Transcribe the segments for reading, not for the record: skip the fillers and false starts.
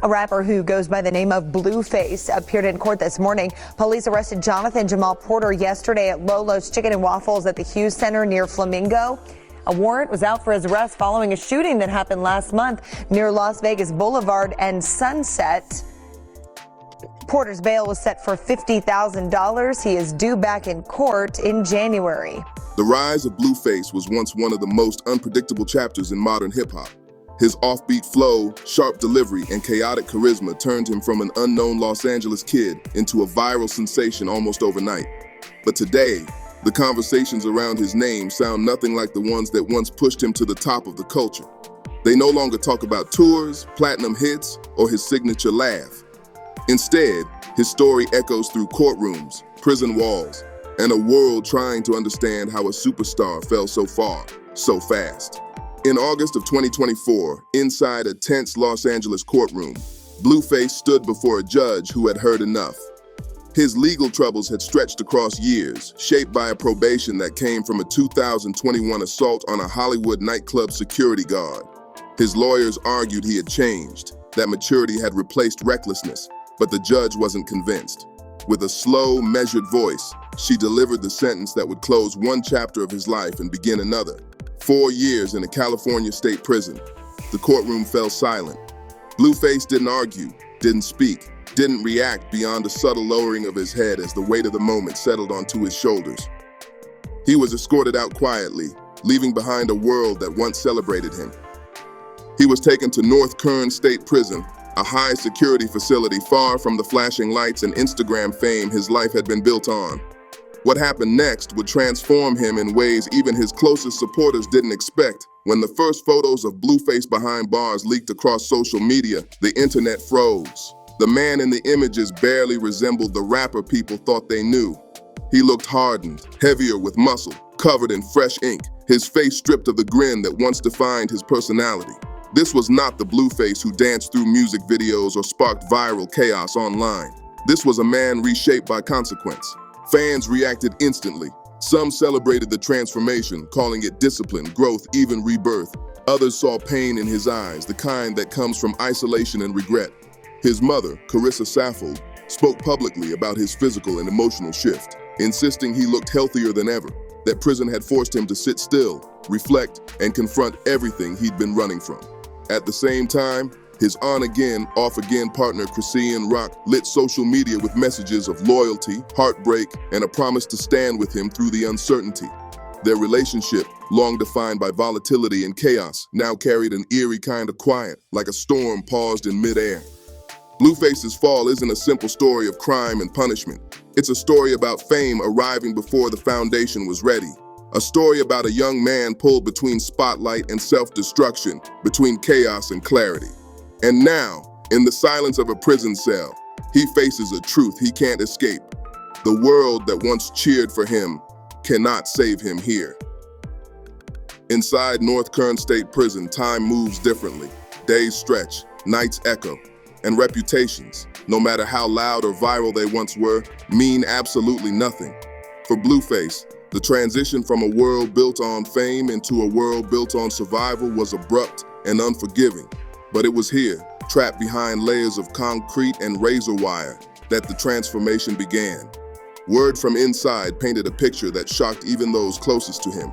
A rapper who goes by the name of Blueface appeared in court this morning. Police arrested Jonathan Jamal Porter yesterday at Lolo's Chicken and Waffles at the Hughes Center near Flamingo. A warrant was out for his arrest following a shooting that happened last month near Las Vegas Boulevard and Sunset. Porter's bail was set for $50,000. He is due back in court in January. The rise of Blueface was once one of the most unpredictable chapters in modern hip-hop. His offbeat flow, sharp delivery, and chaotic charisma turned him from an unknown Los Angeles kid into a viral sensation almost overnight. But today, the conversations around his name sound nothing like the ones that once pushed him to the top of the culture. They no longer talk about tours, platinum hits, or his signature laugh. Instead, his story echoes through courtrooms, prison walls, and a world trying to understand how a superstar fell so far, so fast. In August of 2024, inside a tense Los Angeles courtroom, Blueface stood before a judge who had heard enough. His legal troubles had stretched across years, shaped by a probation that came from a 2021 assault on a Hollywood nightclub security guard. His lawyers argued he had changed, that maturity had replaced recklessness, but the judge wasn't convinced. With a slow, measured voice, she delivered the sentence that would close one chapter of his life and begin another. 4 years in a California state prison. The courtroom fell silent. Blueface didn't argue, didn't speak, didn't react beyond a subtle lowering of his head as the weight of the moment settled onto his shoulders. He was escorted out quietly, leaving behind a world that once celebrated him. He was taken to North Kern State Prison, a high-security facility far from the flashing lights and Instagram fame his life had been built on. What happened next would transform him in ways even his closest supporters didn't expect. When the first photos of Blueface behind bars leaked across social media, the internet froze. The man in the images barely resembled the rapper people thought they knew. He looked hardened, heavier with muscle, covered in fresh ink, his face stripped of the grin that once defined his personality. This was not the Blueface who danced through music videos or sparked viral chaos online. This was a man reshaped by consequence. Fans reacted instantly. Some celebrated the transformation, calling it discipline, growth, even rebirth. Others saw pain in his eyes, the kind that comes from isolation and regret. His mother, Carissa Saffold, spoke publicly about his physical and emotional shift, insisting he looked healthier than ever, that prison had forced him to sit still, reflect, and confront everything he'd been running from. At the same time, his on-again, off-again partner, Chrisean Rock, lit social media with messages of loyalty, heartbreak, and a promise to stand with him through the uncertainty. Their relationship, long defined by volatility and chaos, now carried an eerie kind of quiet, like a storm paused in midair. Blueface's fall isn't a simple story of crime and punishment. It's a story about fame arriving before the foundation was ready. A story about a young man pulled between spotlight and self-destruction, between chaos and clarity. And now, in the silence of a prison cell, he faces a truth he can't escape. The world that once cheered for him cannot save him here. Inside North Kern State Prison, time moves differently. Days stretch, nights echo, and reputations, no matter how loud or viral they once were, mean absolutely nothing. For Blueface, the transition from a world built on fame into a world built on survival was abrupt and unforgiving. But it was here, trapped behind layers of concrete and razor wire, that the transformation began. Word from inside painted a picture that shocked even those closest to him.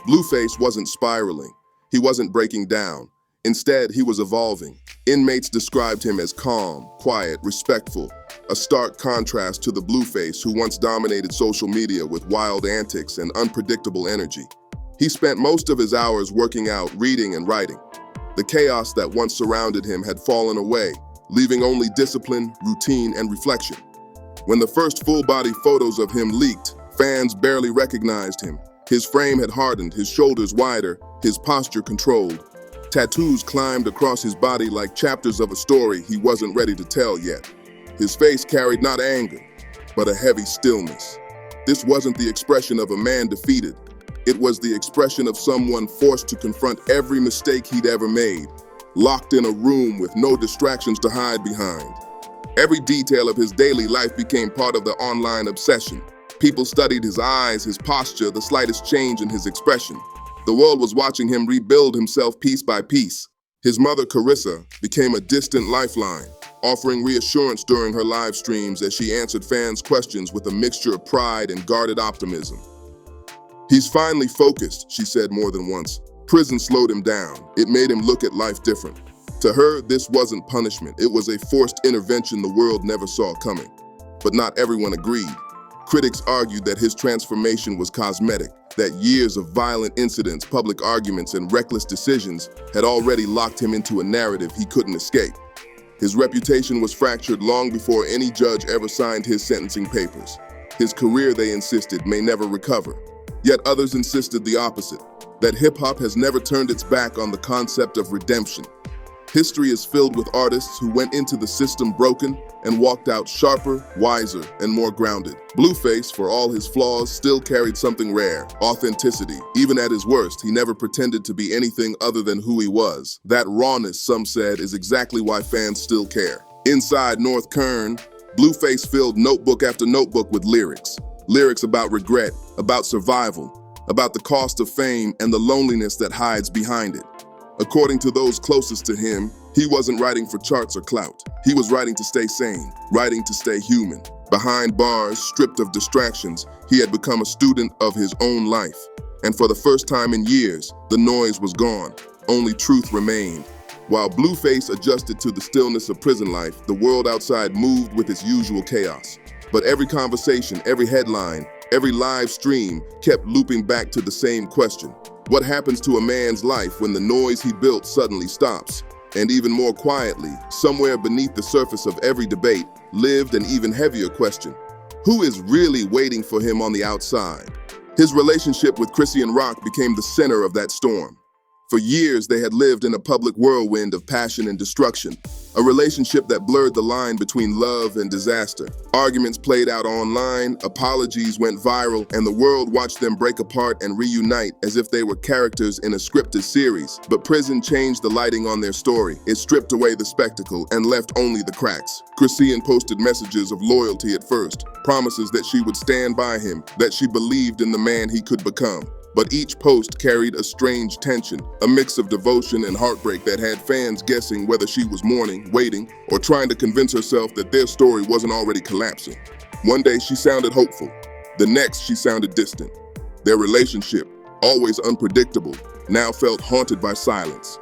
Blueface wasn't spiraling. He wasn't breaking down. Instead, he was evolving. Inmates described him as calm, quiet, respectful, a stark contrast to the Blueface who once dominated social media with wild antics and unpredictable energy. He spent most of his hours working out, reading, and writing. The chaos that once surrounded him had fallen away, leaving only discipline, routine, and reflection. When the first full-body photos of him leaked, fans barely recognized him. His frame had hardened, his shoulders wider, his posture controlled. Tattoos climbed across his body like chapters of a story he wasn't ready to tell yet. His face carried not anger, but a heavy stillness. This wasn't the expression of a man defeated. It was the expression of someone forced to confront every mistake he'd ever made, locked in a room with no distractions to hide behind. Every detail of his daily life became part of the online obsession. People studied his eyes, his posture, the slightest change in his expression. The world was watching him rebuild himself piece by piece. His mother, Carissa, became a distant lifeline, offering reassurance during her live streams as she answered fans' questions with a mixture of pride and guarded optimism. "He's finally focused," she said more than once. Prison slowed him down. It made him look at life different. To her, this wasn't punishment. It was a forced intervention the world never saw coming. But not everyone agreed. Critics argued that his transformation was cosmetic, that years of violent incidents, public arguments, and reckless decisions had already locked him into a narrative he couldn't escape. His reputation was fractured long before any judge ever signed his sentencing papers. His career, they insisted, may never recover. Yet others insisted the opposite, that hip-hop has never turned its back on the concept of redemption. History is filled with artists who went into the system broken and walked out sharper, wiser, and more grounded. Blueface, for all his flaws, still carried something rare: authenticity. Even at his worst, he never pretended to be anything other than who he was. That rawness, some said, is exactly why fans still care. Inside North Kern, Blueface filled notebook after notebook with lyrics. Lyrics about regret, about survival, about the cost of fame and the loneliness that hides behind it. According to those closest to him, he wasn't writing for charts or clout. He was writing to stay sane, writing to stay human. Behind bars, stripped of distractions, he had become a student of his own life. And for the first time in years, the noise was gone. Only truth remained. While Blueface adjusted to the stillness of prison life, the world outside moved with its usual chaos. But every conversation, every headline, every live stream kept looping back to the same question. What happens to a man's life when the noise he built suddenly stops? And even more quietly, somewhere beneath the surface of every debate, lived an even heavier question. Who is really waiting for him on the outside? His relationship with Chrisean Rock became the center of that storm. For years, they had lived in a public whirlwind of passion and destruction, a relationship that blurred the line between love and disaster. Arguments played out online, apologies went viral, and the world watched them break apart and reunite as if they were characters in a scripted series. But prison changed the lighting on their story. It stripped away the spectacle and left only the cracks. Chrisean posted messages of loyalty at first, promises that she would stand by him, that she believed in the man he could become. But each post carried a strange tension, a mix of devotion and heartbreak that had fans guessing whether she was mourning, waiting, or trying to convince herself that their story wasn't already collapsing. One day she sounded hopeful. The next she sounded distant. Their relationship, always unpredictable, now felt haunted by silence.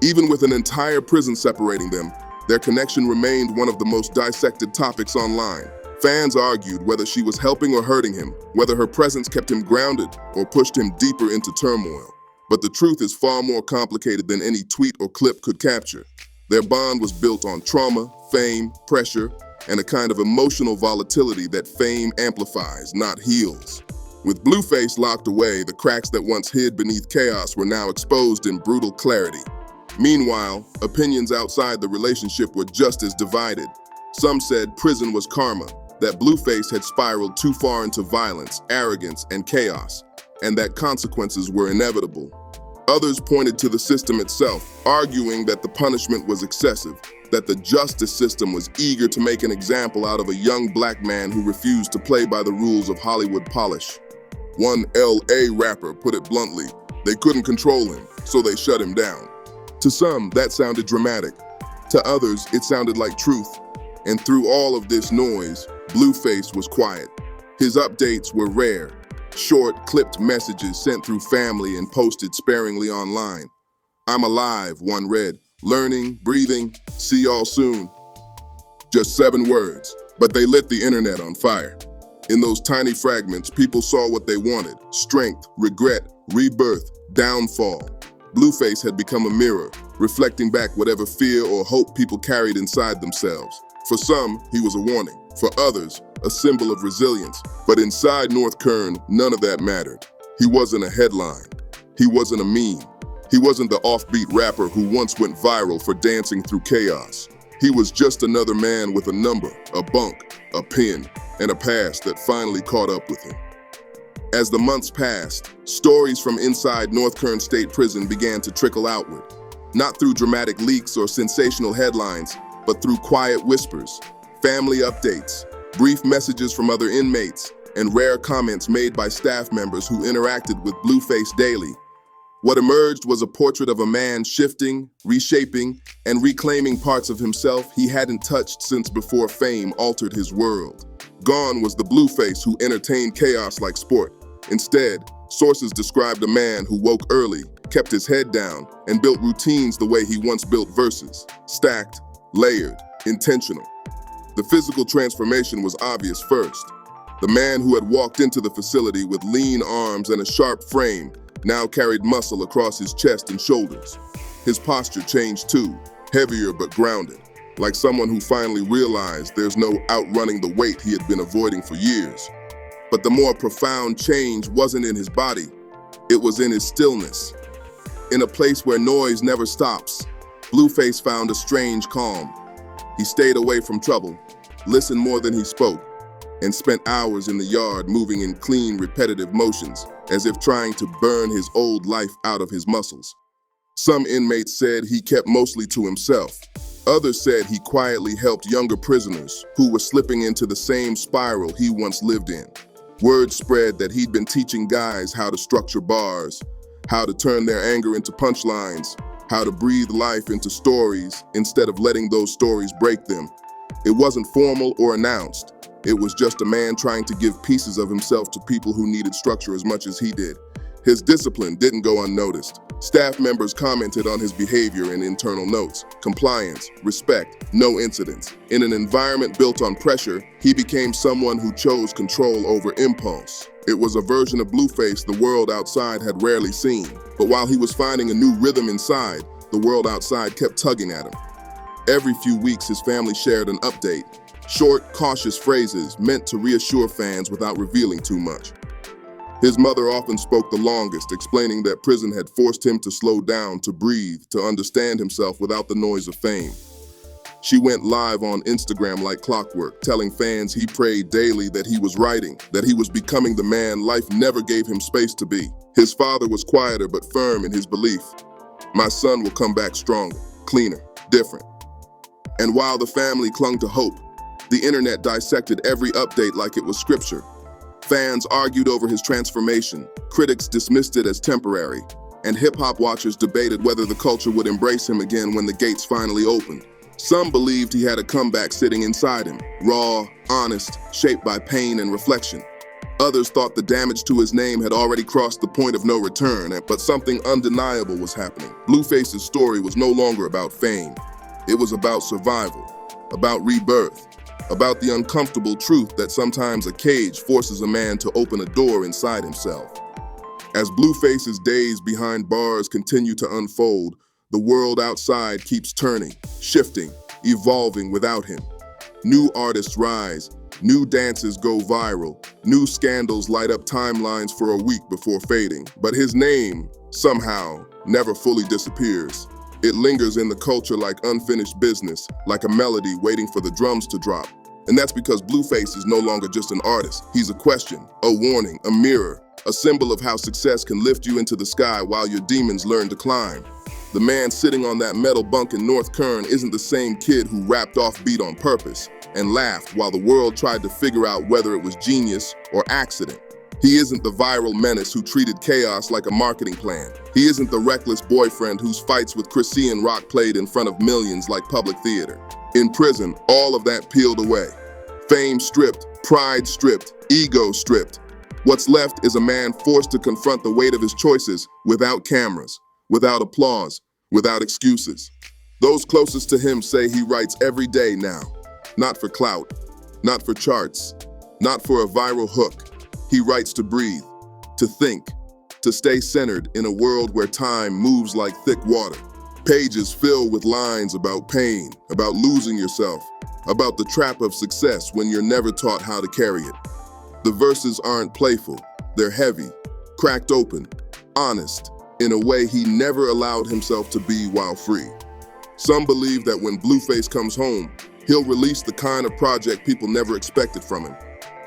Even with an entire prison separating them, their connection remained one of the most dissected topics online. Fans argued whether she was helping or hurting him, whether her presence kept him grounded or pushed him deeper into turmoil. But the truth is far more complicated than any tweet or clip could capture. Their bond was built on trauma, fame, pressure, and a kind of emotional volatility that fame amplifies, not heals. With Blueface locked away, the cracks that once hid beneath chaos were now exposed in brutal clarity. Meanwhile, opinions outside the relationship were just as divided. Some said prison was karma, that Blueface had spiraled too far into violence, arrogance, and chaos, and that consequences were inevitable. Others pointed to the system itself, arguing that the punishment was excessive, that the justice system was eager to make an example out of a young black man who refused to play by the rules of Hollywood polish. One LA rapper put it bluntly, they couldn't control him, so they shut him down. To some, that sounded dramatic. To others, it sounded like truth. And through all of this noise, Blueface was quiet. His updates were rare, short, clipped messages sent through family and posted sparingly online. "I'm alive," one read. "Learning, breathing, see y'all soon." Just 7 words, but they lit the internet on fire. In those tiny fragments, people saw what they wanted: strength, regret, rebirth, downfall. Blueface had become a mirror, reflecting back whatever fear or hope people carried inside themselves. For some, he was a warning. For others, a symbol of resilience. But inside North Kern, none of that mattered. He wasn't a headline. He wasn't a meme. He wasn't the offbeat rapper who once went viral for dancing through chaos. He was just another man with a number, a bunk, a pin, and a past that finally caught up with him. As the months passed, stories from inside North Kern State Prison began to trickle outward. Not through dramatic leaks or sensational headlines, but through quiet whispers, family updates, brief messages from other inmates, and rare comments made by staff members who interacted with Blueface daily. What emerged was a portrait of a man shifting, reshaping, and reclaiming parts of himself he hadn't touched since before fame altered his world. Gone was the Blueface who entertained chaos like sport. Instead, sources described a man who woke early, kept his head down, and built routines the way he once built verses: stacked, layered, intentional. The physical transformation was obvious first. The man who had walked into the facility with lean arms and a sharp frame now carried muscle across his chest and shoulders. His posture changed too, heavier but grounded, like someone who finally realized there's no outrunning the weight he had been avoiding for years. But the more profound change wasn't in his body, it was in his stillness. In a place where noise never stops, Blueface found a strange calm. He stayed away from trouble, listened more than he spoke, and spent hours in the yard moving in clean, repetitive motions, as if trying to burn his old life out of his muscles. Some inmates said he kept mostly to himself. Others said he quietly helped younger prisoners who were slipping into the same spiral he once lived in. Word spread that he'd been teaching guys how to structure bars, how to turn their anger into punchlines, how to breathe life into stories instead of letting those stories break them. It wasn't formal or announced. It was just a man trying to give pieces of himself to people who needed structure as much as he did. His discipline didn't go unnoticed. Staff members commented on his behavior in internal notes: compliance, respect, no incidents. In an environment built on pressure, he became someone who chose control over impulse. It was a version of Blueface the world outside had rarely seen. But while he was finding a new rhythm inside, the world outside kept tugging at him. Every few weeks, his family shared an update. Short, cautious phrases meant to reassure fans without revealing too much. His mother often spoke the longest, explaining that prison had forced him to slow down, to breathe, to understand himself without the noise of fame. She went live on Instagram like clockwork, telling fans he prayed daily that he was writing, that he was becoming the man life never gave him space to be. His father was quieter but firm in his belief. My son will come back stronger, cleaner, different. And while the family clung to hope, the internet dissected every update like it was scripture. Fans argued over his transformation, critics dismissed it as temporary, and hip-hop watchers debated whether the culture would embrace him again when the gates finally opened. Some believed he had a comeback sitting inside him, raw, honest, shaped by pain and reflection. Others thought the damage to his name had already crossed the point of no return, but something undeniable was happening. Blueface's story was no longer about fame. It was about survival, about rebirth, about the uncomfortable truth that sometimes a cage forces a man to open a door inside himself. As Blueface's days behind bars continue to unfold, the world outside keeps turning, shifting, evolving without him. New artists rise, new dances go viral, new scandals light up timelines for a week before fading. But his name, somehow, never fully disappears. It lingers in the culture like unfinished business, like a melody waiting for the drums to drop. And that's because Blueface is no longer just an artist. He's a question, a warning, a mirror, a symbol of how success can lift you into the sky while your demons learn to climb. The man sitting on that metal bunk in North Kern isn't the same kid who rapped offbeat on purpose and laughed while the world tried to figure out whether it was genius or accident. He isn't the viral menace who treated chaos like a marketing plan. He isn't the reckless boyfriend whose fights with Chrissy Rock played in front of millions like public theater. In prison, all of that peeled away. Fame stripped, pride stripped, ego stripped. What's left is a man forced to confront the weight of his choices without cameras, without applause, without excuses. Those closest to him say he writes every day now. Not for clout, not for charts, not for a viral hook. He writes to breathe, to think, to stay centered in a world where time moves like thick water. Pages filled with lines about pain, about losing yourself, about the trap of success when you're never taught how to carry it. The verses aren't playful, they're heavy, cracked open, honest, in a way he never allowed himself to be while free. Some believe that when Blueface comes home, he'll release the kind of project people never expected from him.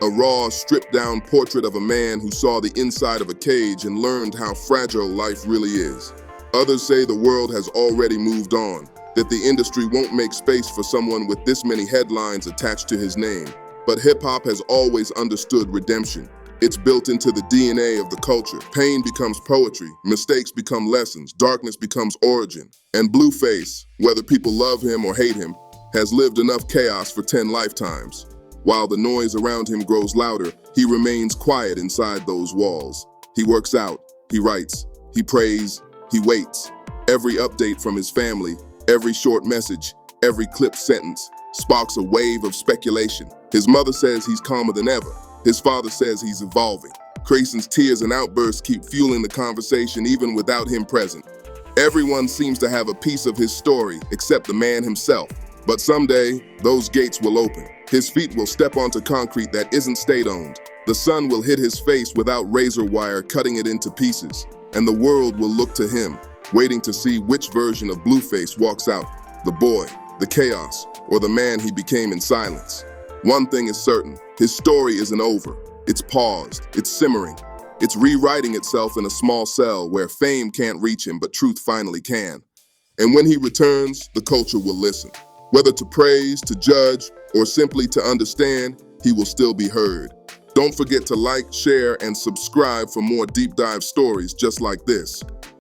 A raw, stripped-down portrait of a man who saw the inside of a cage and learned how fragile life really is. Others say the world has already moved on, that the industry won't make space for someone with this many headlines attached to his name. But hip-hop has always understood redemption. It's built into the DNA of the culture. Pain becomes poetry, mistakes become lessons, darkness becomes origin. And Blueface, whether people love him or hate him, has lived enough chaos for 10 lifetimes. While the noise around him grows louder, he remains quiet inside those walls. He works out, he writes, he prays, he waits. Every update from his family, every short message, every clipped sentence sparks a wave of speculation. His mother says he's calmer than ever. His father says he's evolving. Grayson's tears and outbursts keep fueling the conversation even without him present. Everyone seems to have a piece of his story except the man himself. But someday, those gates will open. His feet will step onto concrete that isn't state-owned. The sun will hit his face without razor wire cutting it into pieces. And the world will look to him, waiting to see which version of Blueface walks out. The boy, the chaos, or the man he became in silence. One thing is certain, his story isn't over. It's paused, it's simmering. It's rewriting itself in a small cell where fame can't reach him, but truth finally can. And when he returns, the culture will listen. Whether to praise, to judge, or simply to understand, he will still be heard. Don't forget to like, share, and subscribe for more deep dive stories just like this.